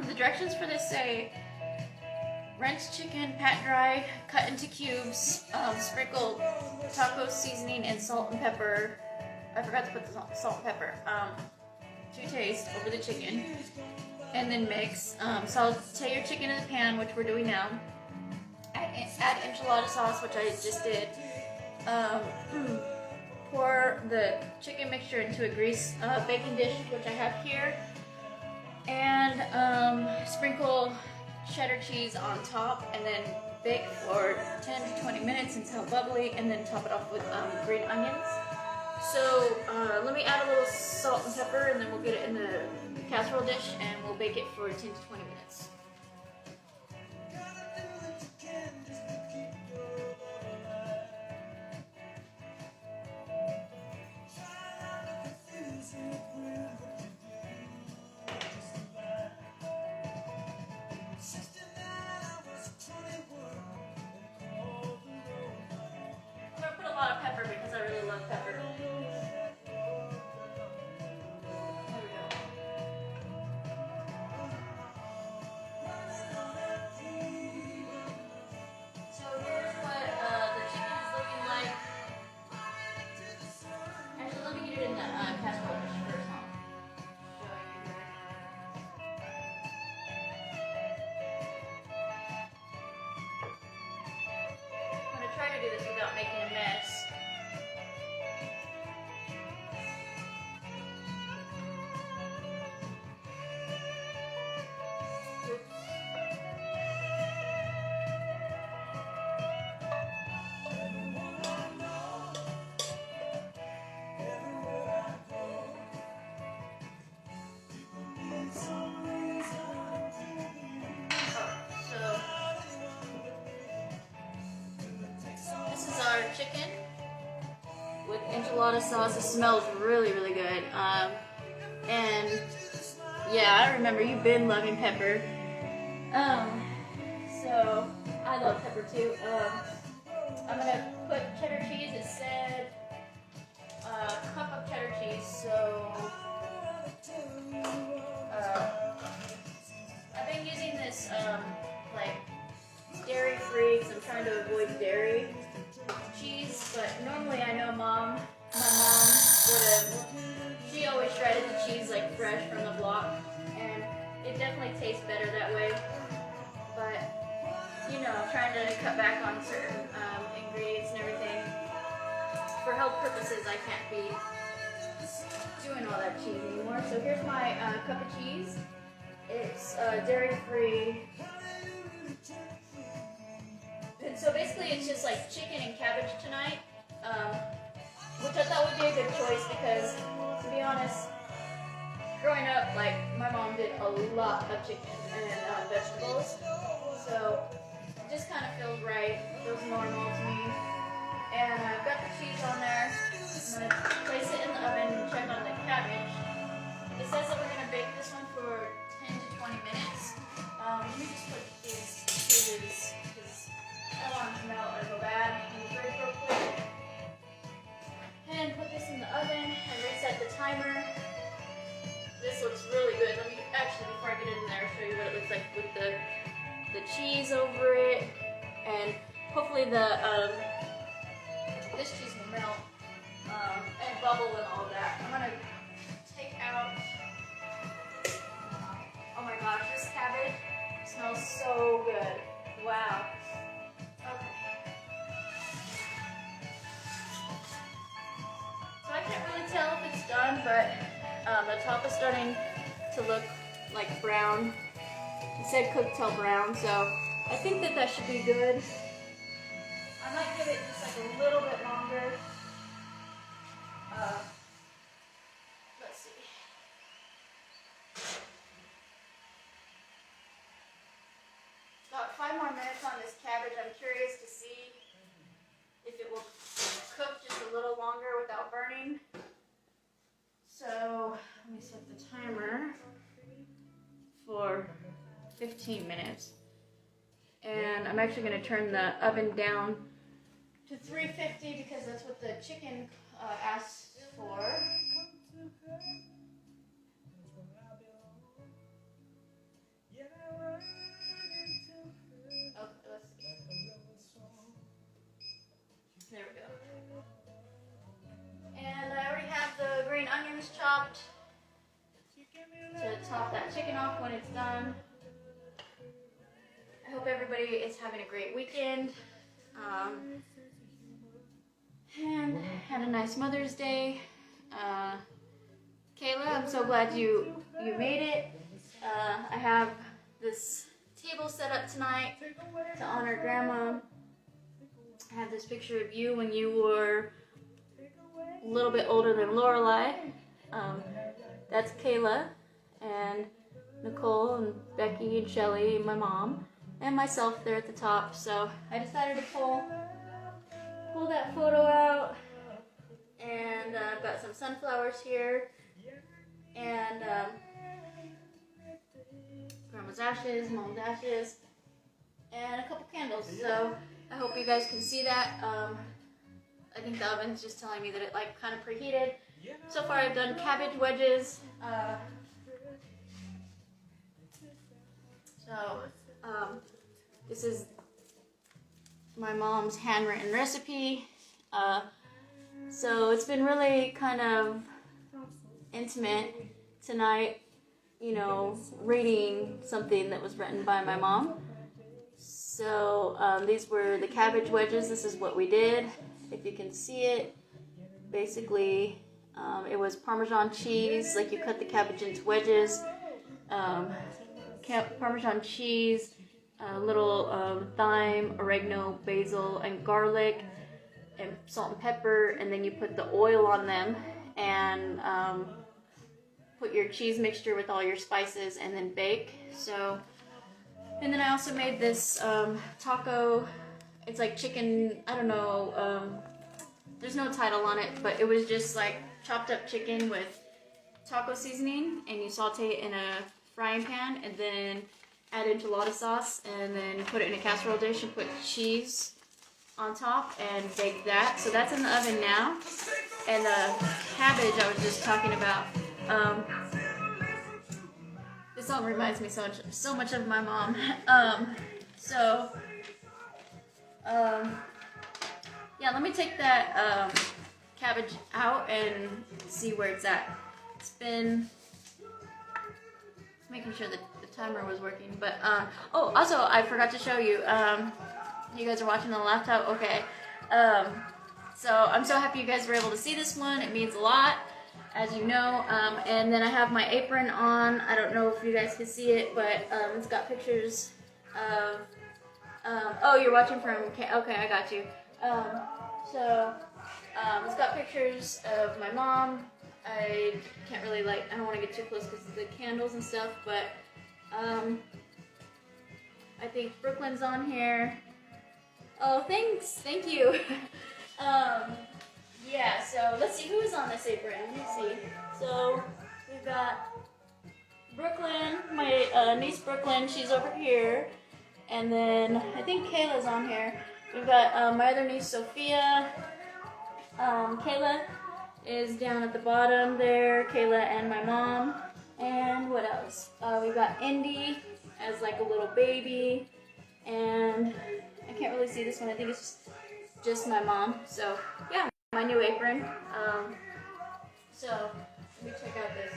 The directions for this say rinsed chicken, pat dry, cut into cubes, sprinkle taco seasoning and salt and pepper. I forgot to put the salt and pepper to taste over the chicken, and then mix. Saute your chicken in the pan, which we're doing now. Add enchilada sauce, which I just did. Pour the chicken mixture into a grease baking dish, which I have here. And sprinkle cheddar cheese on top, and then bake for 10 to 20 minutes until bubbly, and then top it off with green onions. So let me add a little salt and pepper, and then we'll get it in the casserole dish, and we'll bake it for 10 to 20 minutes. Because I really love pepper. There we go. So here's what the chicken is looking like. Actually, let me get it in the casserole dish first. I'll show you here. I'm going to try to do this without making a mess. Chicken with enchilada sauce. It smells really, really good. And yeah, I remember you've been loving pepper. So I love pepper too. I'm gonna put cheddar cheese. It said a cup of cheddar cheese. So I think trying to avoid dairy cheese, but normally I know my mom would have, she always shredded the cheese like fresh from the block, and it definitely tastes better that way. But, you know, trying to cut back on certain ingredients and everything. For health purposes, I can't be doing all that cheese anymore. So here's my cup of cheese. It's dairy-free. And so basically it's just like chicken and cabbage tonight, which I thought would be a good choice because, to be honest, growing up, like, my mom did a lot of chicken and vegetables, so it just kind of feels right, feels normal to me. And I've got the cheese on there. I'm going to place it in the oven and check on the cabbage. It says that we're going to bake this one for 10 to 20 minutes. Let me just put these cheeses, because I don't want them to melt or go bad. Break real quick. And put this in the oven and reset the timer. This looks really good. Let me actually, before I get in there, show you what it looks like with the cheese over it. And hopefully this cheese will melt and bubble and all that. I'm gonna take out, oh my gosh, this cabbage smells so good. Wow. Okay. So I can't really tell if it's done, but the top is starting to look like brown. It said cook till brown, so I think that should be good. I might give it just like a little bit longer. Let's see. About 5 more minutes on this cabbage. I'm curious to see if it will cook just a little longer without burning. So let me set the timer for 15 minutes. And I'm actually going to turn the oven down to 350 because that's what the chicken asked for. Okay, let's see. There we go. And I already have the green onions chopped to top that chicken off when it's done. I hope everybody is having a great weekend. And had a nice Mother's Day. Kayla, I'm so glad you made it. I have this table set up tonight to honor Grandma. I have this picture of you when you were a little bit older than Lorelai. That's Kayla and Nicole and Becky and Shelly and my mom and myself there at the top. So I decided to pull that photo out, and I've got some sunflowers here and Grandma's ashes, Mom's ashes, and a couple candles. So I hope you guys can see that. I think the oven's just telling me that it like kind of preheated. So far I've done cabbage wedges. This is my mom's handwritten recipe. So it's been really kind of intimate tonight, you know, reading something that was written by my mom. So these were the cabbage wedges. This is what we did. If you can see it, basically it was Parmesan cheese, like you cut the cabbage into wedges, Parmesan cheese, a little thyme, oregano, basil, and garlic, and salt and pepper, and then you put the oil on them and put your cheese mixture with all your spices and then bake. So, and then I also made this taco. It's like chicken, I don't know, there's no title on it, but it was just like chopped up chicken with taco seasoning, and you saute it in a frying pan, and then add enchilada sauce, and then put it in a casserole dish and put cheese on top and bake that. So that's in the oven now. And the cabbage I was just talking about, this song reminds me so much of my mom. So Yeah, let me take that cabbage out and see where it's at. It's been making sure that the timer was working, but oh, also I forgot to show you. You guys are watching on the laptop, okay? So I'm so happy you guys were able to see this one. It means a lot, as you know. And then I have my apron on. I don't know if you guys can see it, but it's got pictures of. Oh, you're watching from. Okay, I got you. It's got pictures of my mom. I can't really I don't want to get too close because of the candles and stuff, but I think Brooklyn's on here. Oh, thanks, thank you. Yeah, so let's see who is on this apron. Let me see. So we've got Brooklyn, my niece Brooklyn, she's over here. And then I think Kayla's on here. We've got my other niece Sophia. Kayla is down at the bottom there. Kayla and my mom. And what else? We've got Indy as like a little baby. And I can't really see this one. I think it's just my mom. So yeah, my new apron. So let me check out this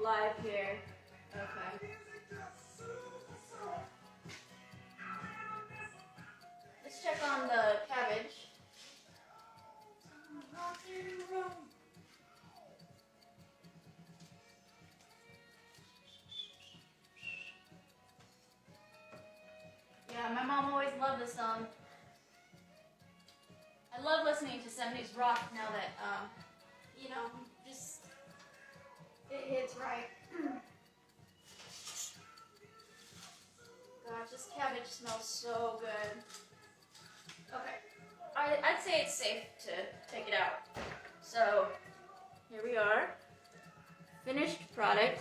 live here. Okay. Let's check on the cabbage. Yeah, my mom always loved this song. I love listening to 70s rock now that, you know, just, it hits right. Gosh, this cabbage smells so good. Okay, I'd say it's safe to take it out. So, here we are. Finished product.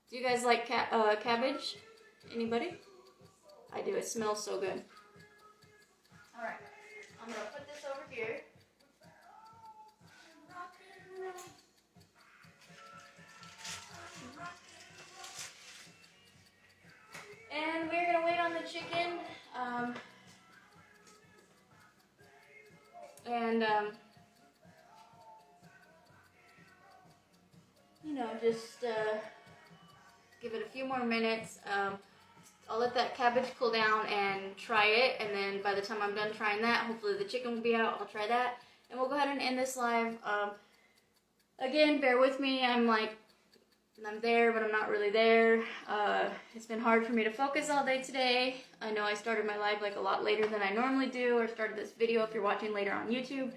Do you guys like cabbage? Anybody? I do, it smells so good. Alright, I'm going to put this over here. And we're going to wait on the chicken. You know, just give it a few more minutes. I'll let that cabbage cool down and try it, and then by the time I'm done trying that, hopefully the chicken will be out. I'll try that, and we'll go ahead and end this live. Again, bear with me. I'm there, but I'm not really there. It's been hard for me to focus all day today. I know I started my live like a lot later than I normally do, or started this video if you're watching later on YouTube,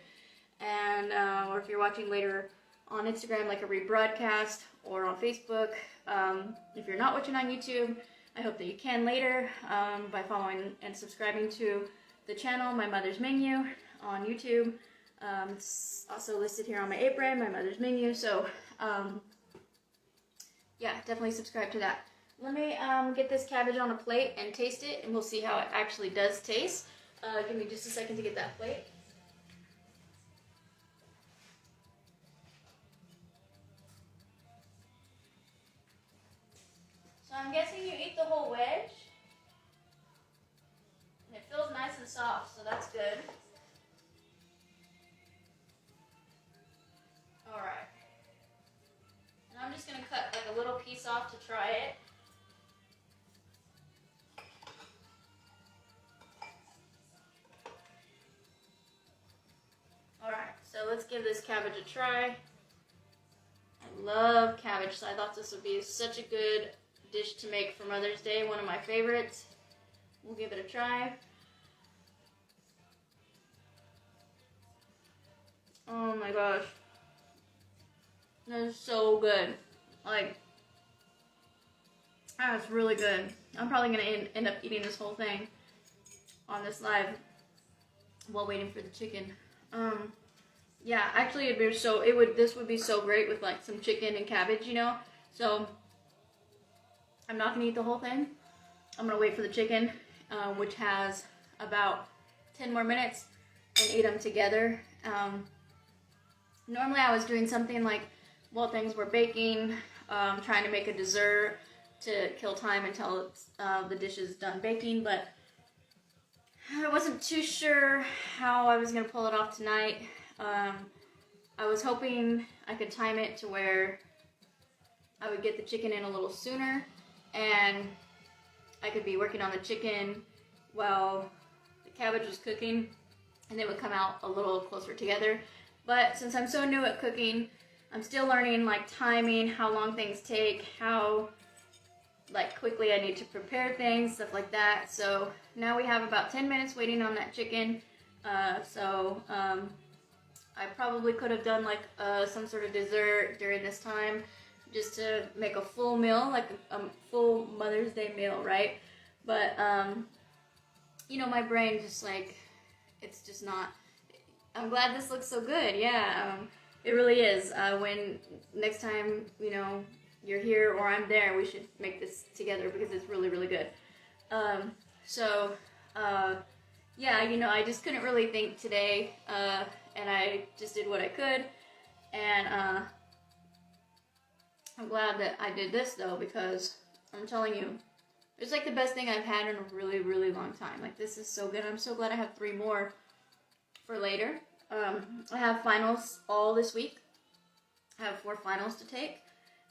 and or if you're watching later on Instagram, like a rebroadcast, or on Facebook. If you're not watching on YouTube, I hope that you can later by following and subscribing to the channel, My Mother's Menu, on YouTube. It's also listed here on my apron, My Mother's Menu. So, yeah, definitely subscribe to that. Let me get this cabbage on a plate and taste it, and we'll see how it actually does taste. Give me just a second to get that plate. So I'm guessing you eat the whole wedge. And it feels nice and soft, so that's good. Alright. And I'm just going to cut like a little piece off to try it. Alright, so let's give this cabbage a try. I love cabbage, so I thought this would be such a good dish to make for Mother's Day, one of my favorites. We'll give it a try. Oh my gosh. That is so good. Like, that's really good. I'm probably going to end up eating this whole thing on this live while waiting for the chicken. Yeah, actually this would be so great with like some chicken and cabbage, you know? So, I'm not going to eat the whole thing. I'm going to wait for the chicken, which has about 10 more minutes, and eat them together. Normally I was doing something like while things were baking, trying to make a dessert to kill time until the dish is done baking, but I wasn't too sure how I was going to pull it off tonight. I was hoping I could time it to where I would get the chicken in a little sooner and I could be working on the chicken while the cabbage was cooking and they would come out a little closer together. But since I'm so new at cooking, I'm still learning like timing, how long things take, how like quickly I need to prepare things, stuff like that. So now we have about 10 minutes waiting on that chicken. I probably could have done like some sort of dessert during this time just to make a full meal, like a full Mother's Day meal, right? But, you know, my brain just like, it's just not, I'm glad this looks so good, yeah, it really is. When next time, you know, you're here or I'm there, we should make this together because it's really, really good. Yeah, you know, I just couldn't really think today, and I just did what I could, and I'm glad that I did this though, because I'm telling you, it's like the best thing I've had in a really, really long time. Like, this is so good. I'm so glad I have 3 more for later. I have finals all this week. I have 4 finals to take.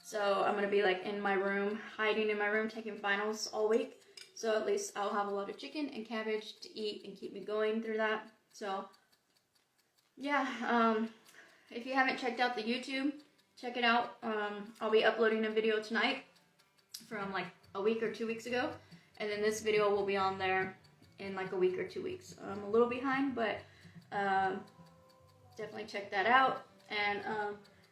So I'm going to be like in my room, hiding in my room, taking finals all week. So at least I'll have a lot of chicken and cabbage to eat and keep me going through that. So yeah, if you haven't checked out the YouTube, check it out. I'll be uploading a video tonight from like a week or 2 weeks ago. And then this video will be on there in like a week or 2 weeks. I'm a little behind, but definitely check that out. And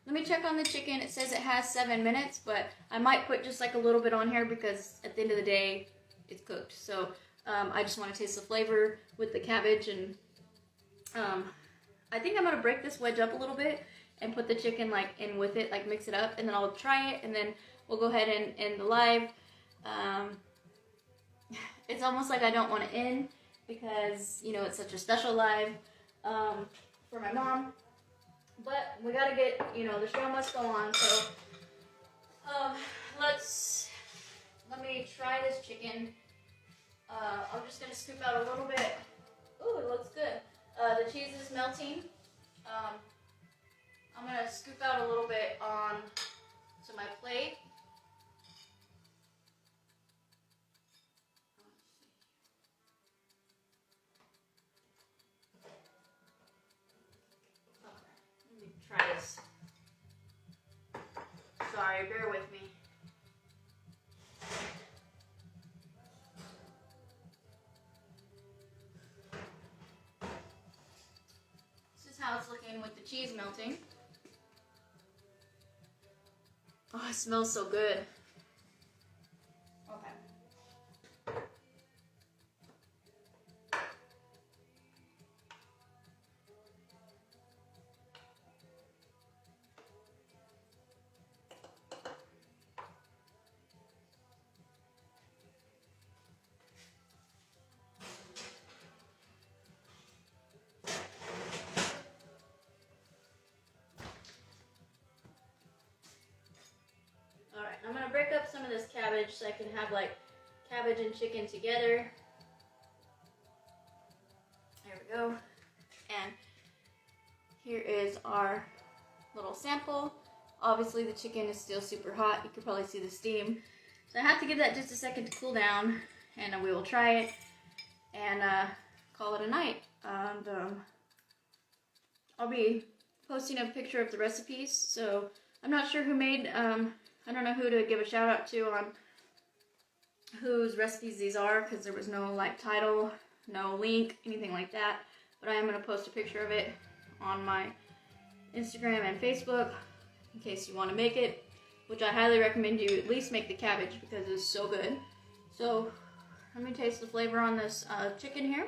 let me check on the chicken. It says it has 7 minutes, but I might put just like a little bit on here because at the end of the day, it's cooked. So I just want to taste the flavor with the cabbage. And I think I'm going to break this wedge up a little bit and put the chicken like in with it, like mix it up, and then I'll try it, and then we'll go ahead and end the live. It's almost like I don't want to end because, you know, it's such a special live for my mom. But we gotta get, you know, the show must go on. So let me try this chicken. I'm just gonna scoop out a little bit. Ooh, it looks good. The cheese is melting. I'm gonna scoop out a little bit on to my plate. Try this. Sorry, bear with me. This is how it's looking with the cheese melting. Oh, it smells so good. Okay. Alright, I'm going to break up some of this cabbage so I can have like cabbage and chicken together. There we go. And here is our little sample. Obviously the chicken is still super hot. You can probably see the steam. So I have to give that just a second to cool down, and we will try it and call it a night. And I'll be posting a picture of the recipes. So I'm not sure who made, I don't know who to give a shout out to on whose recipes these are, because there was no like title, no link, anything like that. But I am going to post a picture of it on my Instagram and Facebook in case you want to make it, which I highly recommend you at least make the cabbage because it's so good. So let me taste the flavor on this chicken here.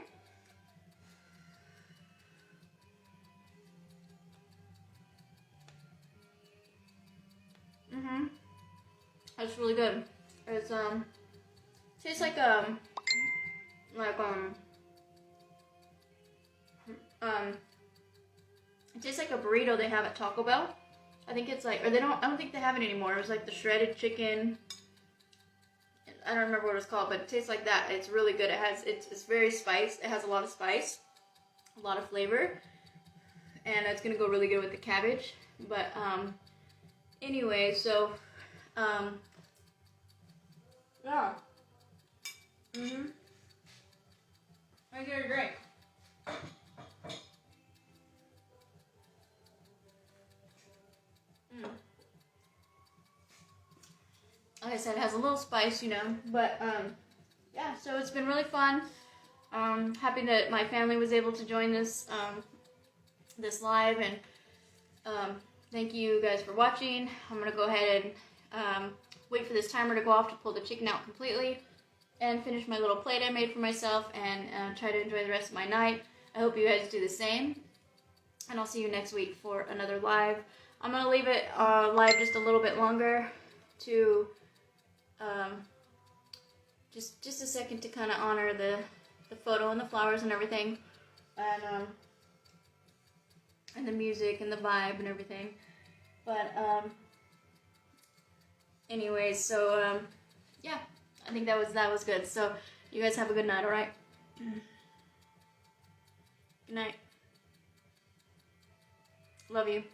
That's really good. It's tastes like it tastes like a burrito they have at Taco Bell. I think it's like, or I don't think they have it anymore. It was like the shredded chicken, I don't remember what it's called, but it tastes like that. It's really good. It's very spiced. It has a lot of spice, a lot of flavor, and it's gonna go really good with the cabbage. But anyway, so yeah. I get a drink. Like I said, it has a little spice, you know, but yeah, so it's been really fun. Happy that my family was able to join this this live, and thank you guys for watching. I'm gonna go ahead and wait for this timer to go off to pull the chicken out completely and finish my little plate I made for myself, and try to enjoy the rest of my night. I hope you guys do the same, and I'll see you next week for another live. I'm gonna leave it live just a little bit longer to just a second to kind of honor the photo and the flowers and everything, and the music and the vibe and everything. But anyways, so yeah, I think that was good. So you guys have a good night. All right. Good night. Love you.